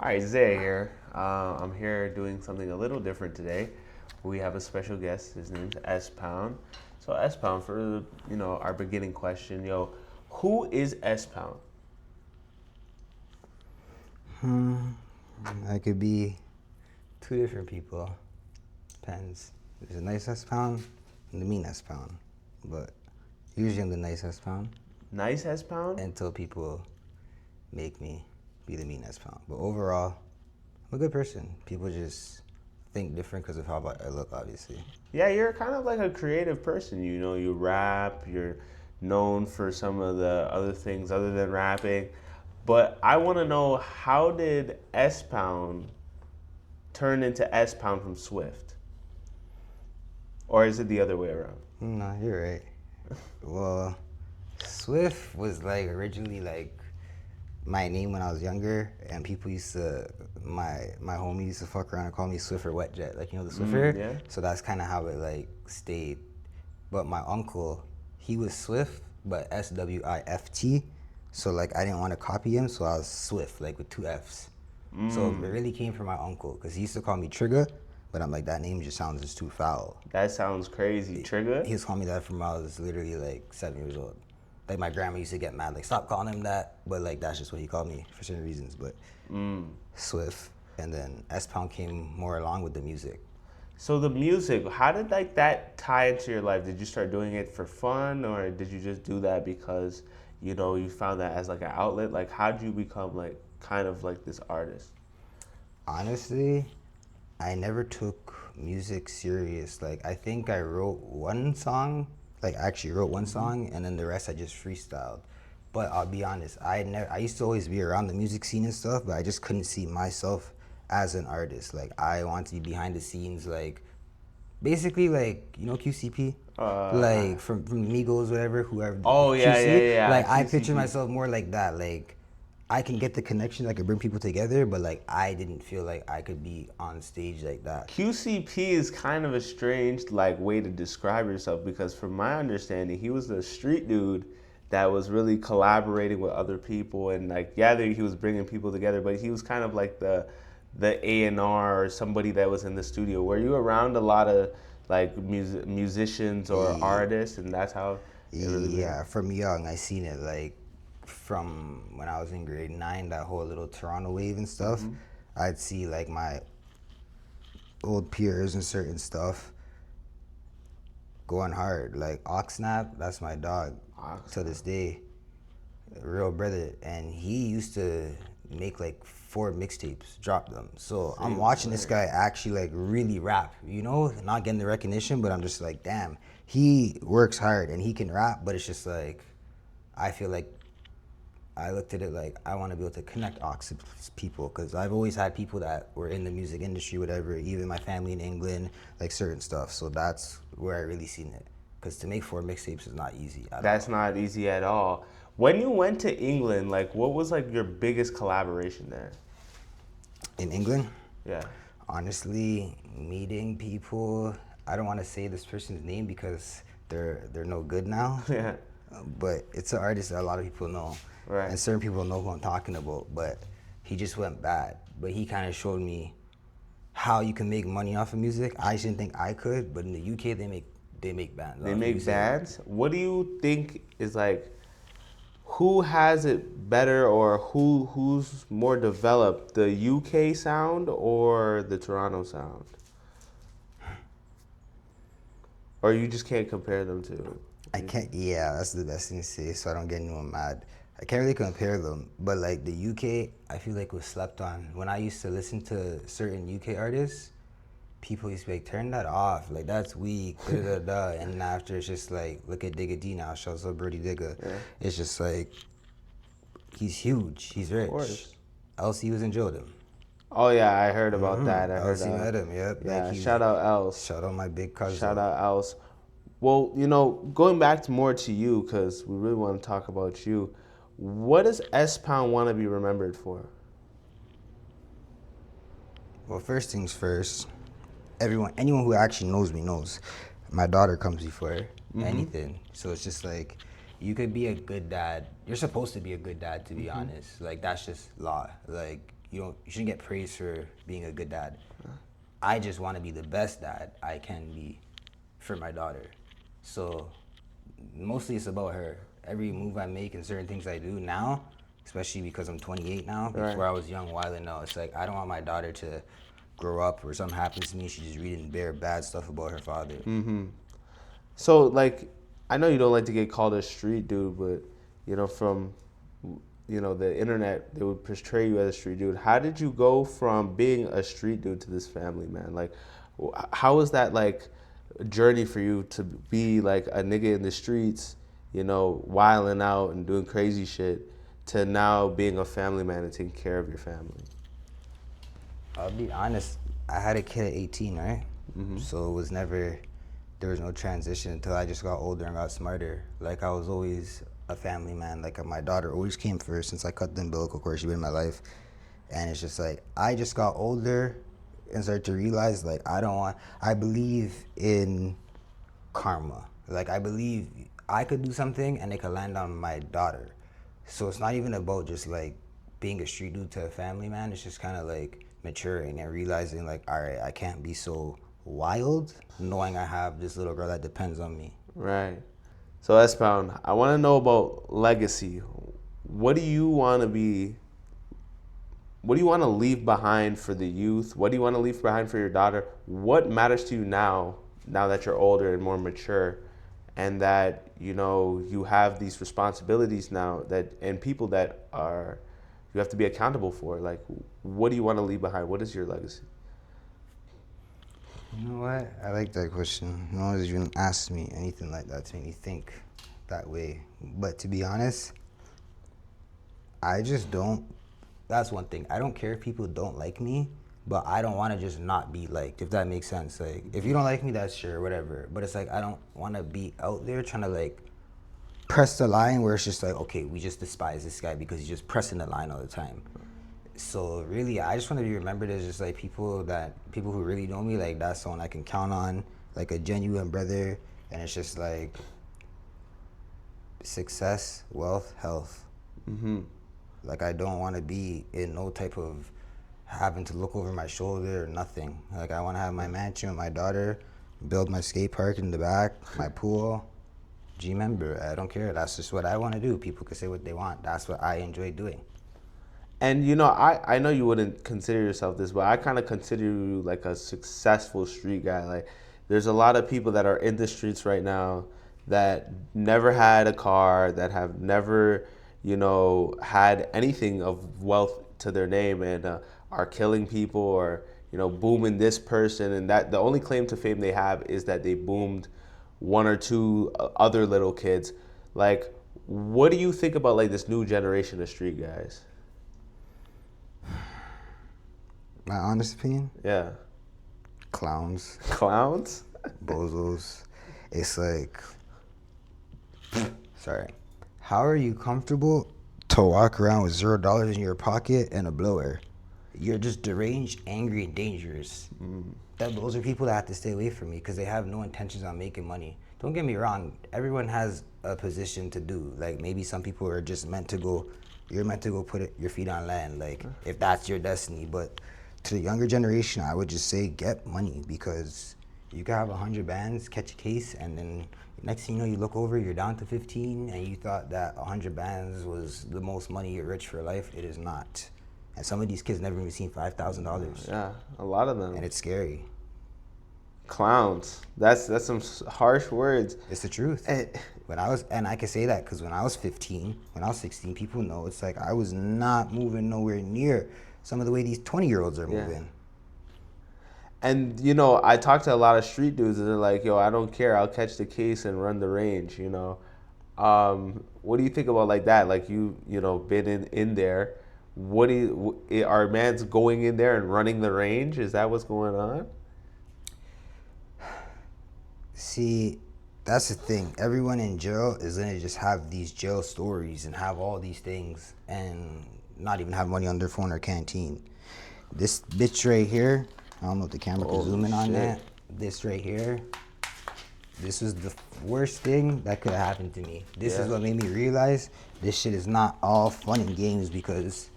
Hi, Zay here. I'm here doing something a little different today. We have a special guest. His name's S Pound. So S Pound, for our beginning question, who is S Pound? I could be two different people. Depends. There's a nice S pound and the mean S pound. But usually I'm the nice S pound Nice S Pound? until people make me be the mean S pound. But overall, I'm a good person. People just think different because of how I look, obviously. Yeah, you're kind of like a creative person. You rap. You're known for some of the other things other than rapping. But I want to know, how did S Pound turn into S Pound from Swift? Or is it the other way around? No, you're right. Well, Swift was like originally like my name when I was younger, and people used to my homie used to fuck around and call me Swift or Wet Jet, like the Swiffer. Yeah. So that's kind of how it like stayed. But my uncle, he was Swift, but Swift. So like I didn't want to copy him, so I was Swift, like with two F's. So it really came from my uncle, because he used to call me Trigger, but I'm like, that name just sounds just too foul. That sounds crazy. Trigger? He was calling me that from when I was literally like 7 years old. Like my grandma used to get mad, like stop calling him that, but like that's just what he called me for certain reasons. But Swift, and then S Pound came more along with the music. So the music, how did like that tie into your life? Did you start doing it for fun, or did you just do that because you found that as like an outlet? Like, how did you become like kind of like this artist? Honestly, I never took music serious. Like I think I wrote one song, like I actually wrote one song, and then the rest I just freestyled. But I'll be honest, I used to always be around the music scene and stuff, but I just couldn't see myself as an artist. Like I want to be behind the scenes, like basically like QCP, like from Migos, whatever, whoever. Oh, yeah, yeah, QC. yeah, Like I picture QCP. myself more like that. Like I can get the connection, I can bring people together, but like I didn't feel like I could be on stage like that. QCP is kind of a strange like way to describe yourself, because from my understanding, he was the street dude that was really collaborating with other people, and like, yeah, he was bringing people together, but he was kind of like the A&R, or somebody that was in the studio. Were you around a lot of like musicians or artists, and that's how it really began? Yeah, from young, I seen it like from when I was in grade 9, that whole little Toronto wave and stuff. I'd see like my old peers and certain stuff going hard. Like Oxnap, that's my dog to this day, real brother, and he used to make like 4 mixtapes, drop them. So I'm watching this guy actually like really rap, not getting the recognition, but I'm just like, damn, he works hard and he can rap, but it's just like, I feel like I looked at it like I want to be able to connect Ox people, because I've always had people that were in the music industry, whatever, even my family in England, like certain stuff. So that's where I really seen it. Because to make 4 mixtapes is not easy at That's all. not easy at all. When you went to England, like, what was like your biggest collaboration there? In England, Yeah. honestly, meeting people, I don't want to say this person's name because they're no good now. Yeah. But it's an artist that a lot of people know. Right. And certain people know who I'm talking about, but he just went bad. But he kind of showed me how you can make money off of music. I didn't think I could, but in the UK they make bands. They make bands. What do you think is like, who has it better, or who's more developed, the UK sound or the Toronto sound? Or you just can't compare them to? I can't. Yeah, that's the best thing to say, so I don't get anyone mad. I can't really compare them, but like the UK, I feel like was slept on. When I used to listen to certain UK artists, people used to be like, turn that off, like that's weak, da da da. And after it's just like, look at Digga D now, shouts out Birdie Digga. Yeah. It's just like, he's huge, he's rich. course. LC was in Jordan. Oh yeah, I heard about that. I heard LC met him, yep. Yeah, Like shout out Els. shout out my big cousin. Shout out Els. Well, going back to more to you, because we really want to talk about you. What does S Pound want to be remembered for? Well, first things first, anyone who actually knows me knows my daughter comes before anything. So it's just like, you could be a good dad. You're supposed to be a good dad, to be honest. Like, that's just law. Like, you shouldn't get praised for being a good dad. I just want to be the best dad I can be for my daughter. So mostly it's about her. Every move I make and certain things I do now, especially because I'm 28 now. Right. Before I was young, wilding out. It's like I don't want my daughter to grow up or something happens to me. She's just reading bare bad stuff about her father. So, like, I know you don't like to get called a street dude, but, from, the internet, they would portray you as a street dude. How did you go from being a street dude to this family man? Like, how was that, like, journey for you to be, like, a nigga in the streets, wilding out and doing crazy shit, to now being a family man and taking care of your family? I'll be honest, I had a kid at 18, right? So it was never, there was no transition until I just got older and got smarter. Like I was always a family man. Like my daughter always came first since I cut the umbilical cord. She's been in my life. And it's just like, I just got older and started to realize like, I believe in karma. Like I believe I could do something and it could land on my daughter. So it's not even about just like being a street dude to a family man. It's just kind of like maturing and realizing like, all right, I can't be so wild knowing I have this little girl that depends on me. Right. So, Spound, I want to know about legacy. What do you want to be? What do you want to leave behind for the youth? What do you want to leave behind for your daughter? What matters to you now that you're older and more mature, and that you have these responsibilities now and people that you have to be accountable for? Like, what do you want to leave behind? What is your legacy? You know what? I like that question. No one's even asked me anything like that to make me think that way. But to be honest, I just don't. That's one thing. I don't care if people don't like me, but I don't want to just not be liked, if that makes sense. Like, if you don't like me, that's sure, whatever. But it's like, I don't want to be out there trying to like press the line where it's just like, okay, we just despise this guy because he's just pressing the line all the time. So really, I just want to be remembered as just like people who really know me, like that's someone I can count on, like a genuine brother. And it's just like success, wealth, health. Like I don't want to be in no type of having to look over my shoulder or nothing. Like I want to have my mansion with my daughter, build my skate park in the back, my pool. G-member, I don't care. That's just what I want to do. People can say what they want. That's what I enjoy doing. And I know you wouldn't consider yourself this, but I kind of consider you like a successful street guy. Like, there's a lot of people that are in the streets right now that never had a car, that have never, had anything of wealth to their name, and are killing people or booming this person, and that the only claim to fame they have is that they boomed one or two other little kids. Like, what do you think about like this new generation of street guys? My honest opinion? Yeah. Clowns. Clowns? Bozos. It's like, sorry. How are you comfortable to walk around with $0 in your pocket and a blower? You're just deranged, angry, and dangerous. Those are people that have to stay away from me because they have no intentions on making money. Don't get me wrong. Everyone has a position to do. Like maybe some people are just meant to go. You're meant to go put your feet on land. Like if that's your destiny. But to the younger generation, I would just say get money because you can have 100 bands, catch a case, and then next thing you know, you look over, you're down to 15, and you thought that 100 bands was the most money, you're rich for life. It is not. And some of these kids never even seen $5,000. Yeah, a lot of them. And it's scary. Clowns. That's some harsh words. It's the truth. And I can say that because when I was 15, when I was 16, people know it's like I was not moving nowhere near some of the way these 20-year-olds are moving. And I talk to a lot of street dudes, and they're like, "Yo, I don't care. I'll catch the case and run the range." What do you think about like that? Like been in there. Are mans going in there and running the range? Is that what's going on? See, that's the thing. Everyone in jail is gonna just have these jail stories and have all these things and not even have money on their phone or canteen. This bitch right here, I don't know if the camera can zoom in on that. This right here, this was the worst thing that could have happened to me. This is what made me realize this shit is not all fun and games because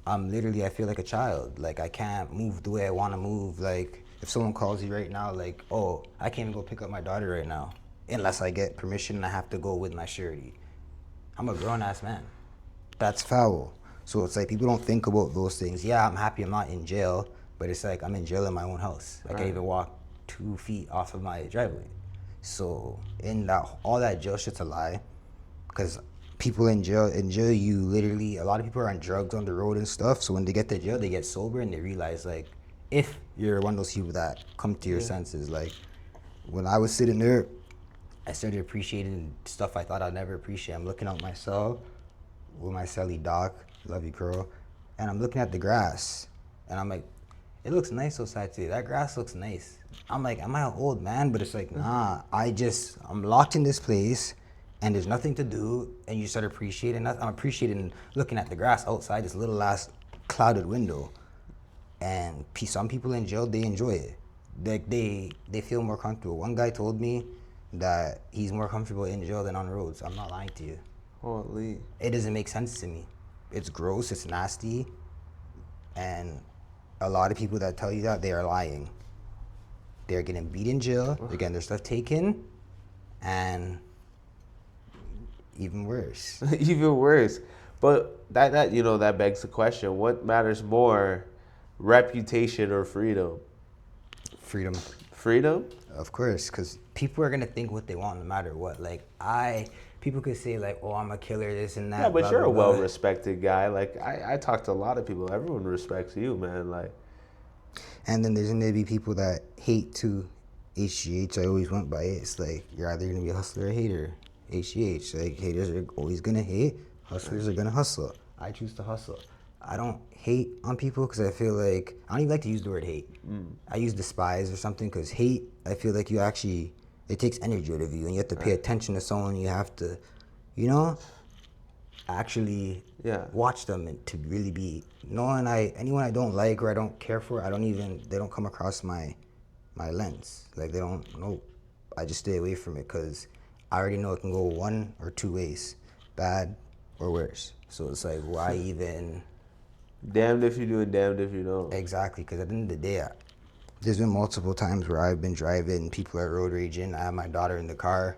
I feel like a child. Like, I can't move the way I want to move. Like, if someone calls you right now, like, oh, I can't even go pick up my daughter right now unless I get permission and I have to go with my surety. I'm a grown ass man. That's foul. So it's like people don't think about those things. Yeah, I'm happy I'm not in jail, but it's like I'm in jail in my own house. I can't even walk 2 feet off of my driveway. So in that, all that jail shit's a lie, because people in jail, you literally, a lot of people are on drugs on the road and stuff. So when they get to jail, they get sober and they realize, like, if you're one of those people that come to your senses, like when I was sitting there, I started appreciating stuff I thought I'd never appreciate. I'm looking out my cell with my celly Doc, love you, Curl, and I'm looking at the grass, and I'm like, it looks nice outside today. That grass looks nice. I'm like, am I an old man? But it's like, nah, I'm locked in this place, and there's nothing to do, and you start appreciating that. I'm appreciating looking at the grass outside this little last clouded window, and some people in jail, they enjoy it. They feel more comfortable. One guy told me that he's more comfortable in jail than on the roads. I'm not lying to you. Holy. It doesn't make sense to me. It's gross, it's nasty, and a lot of people that tell you that, they are lying. They're getting beat in jail, they're getting their stuff taken, and even worse. Even worse. But that begs the question, what matters more, reputation or freedom? Freedom. Freedom? Of course, because people are gonna think what they want no matter what. Like, people could say like, "Oh, I'm a killer," this and that. Yeah, but blah, you're blah, a blah. well-respected guy. Like, I talk to a lot of people. Everyone respects you, man. Like, And then there's gonna be people that hate too. HGH, I always went by it. It's like, you're either gonna be a hustler or a hater. HGH, like, haters are always gonna hate, hustlers are gonna hustle. I choose to hustle. I don't hate on people because I feel like, I don't even like to use the word hate. I use despise or something, because hate, I feel like it takes energy out of you, and you have to pay attention to someone. You have to, you know, actually watch them and to really be anyone I don't like or I don't care for, they don't come across my lens. Like, they don't know. I just stay away from it because I already know it can go one or two ways, bad or worse. So it's like, why even? damned if you do and damned if you don't. Exactly, because at the end of the day, there's been multiple times where I've been driving, people are road raging, I have my daughter in the car.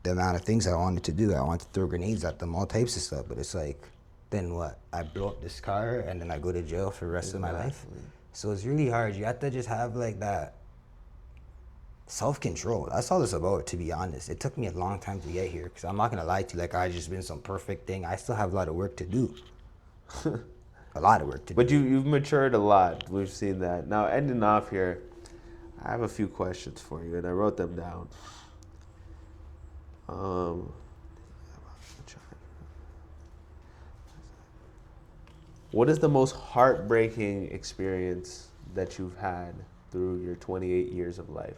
The amount of things I wanted to do, I wanted to throw grenades at them, all types of stuff, but it's like, then what? I blow up this car and then I go to jail for the rest of my life? So it's really hard. You have to just have like that self-control. That's all it's about, to be honest. It took me a long time to get here, because I'm not gonna lie to you, like, I just been some perfect thing. I still have a lot of work to do. A lot of work to do. But you've matured a lot. We've seen that. Now, ending off here, I have a few questions for you, and I wrote them down. What is the most heartbreaking experience that you've had through your 28 years of life?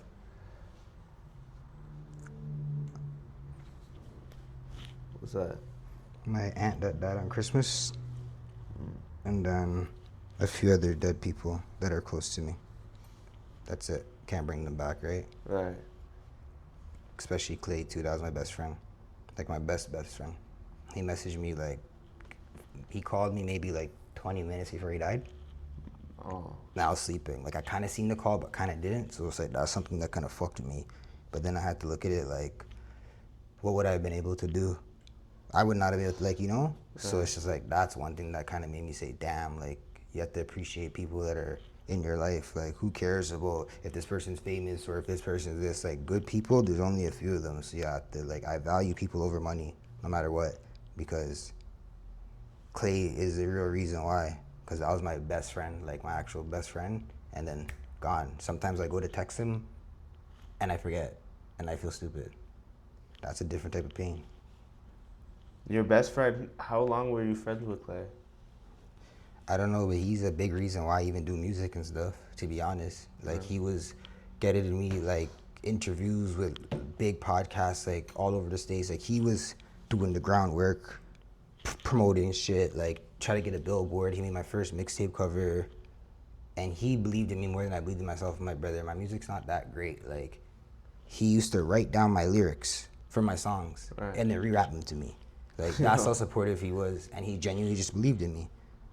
What's that? My aunt that died on Christmas, and then a few other dead people that are close to me. That's it. Can't bring them back, right? Right. Especially Clay too. That was my best friend, like my best friend. He messaged me like, he called me maybe like 20 minutes before he died. Oh. Now I was sleeping. Like, I kind of seen the call, but kind of didn't. So it's like, that's something that kind of fucked me. But then I had to look at it like, what would I have been able to do? I would not have been able to, like, you know? So it's just like, that's one thing that kind of made me say, damn, like, you have to appreciate people that are in your life. Like, who cares about if this person's famous or if this person is this? Like, good people, there's only a few of them. So you have to, like, I value people over money, no matter what, because Clay is the real reason why. Because that was my best friend, like my actual best friend, and then gone. Sometimes I go to text him, and I forget, and I feel stupid. That's a different type of pain. Your best friend, how long were you friends with Clay? I don't know, but he's a big reason why I even do music and stuff, to be honest. Like, he was getting me, like, interviews with big podcasts, like, all over the States. Like, he was doing the groundwork, promoting shit, like, try to get a billboard. He made my first mixtape cover, and he believed in me more than I believed in myself and my brother. My music's not that great. Like, he used to write down my lyrics for my songs and then re-rap them to me. Like, that's how supportive he was, and he genuinely just believed in me.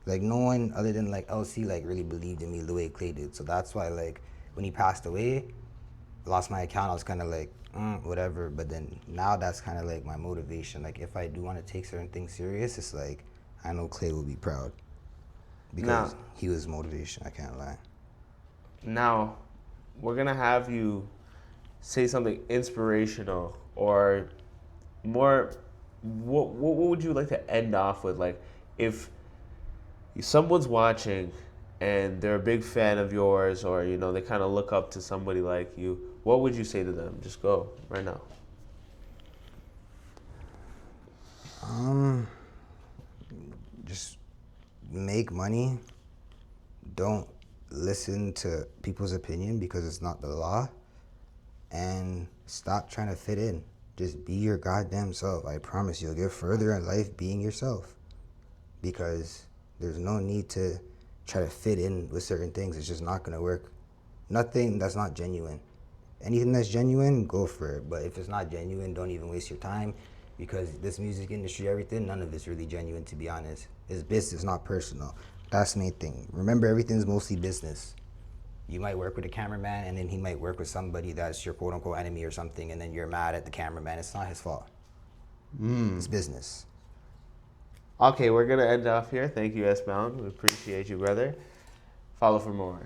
Like no one other than like LC like really believed in me the way Clay did. So that's why like when he passed away, lost my account, I was kind of like whatever. But then now that's kind of like my motivation. Like if I do want to take certain things serious, it's like I know Clay will be proud because Now, he was motivation. I can't lie. now, we're gonna have you say something inspirational or more. What would you like to end off with? Like, if someone's watching and they're a big fan of yours, or they kind of look up to somebody like you, what would you say to them? Just go right now. Um, just make money. Don't listen to people's opinion because it's not the law. And stop trying to fit in. Just be your goddamn self. I promise you'll get further in life being yourself. Because there's no need to try to fit in with certain things. It's just not gonna work. Nothing that's not genuine. Anything that's genuine, go for it. But if it's not genuine, don't even waste your time. Because this music industry, everything, none of it's really genuine, to be honest. It's business, not personal. That's the main thing. Remember, everything's mostly business. You might work with a cameraman, and then he might work with somebody that's your quote unquote enemy or something, and then you're mad at the cameraman. It's not his fault. It's business. Okay, we're gonna end off here. Thank you, Spound. We appreciate you, brother. Follow for more.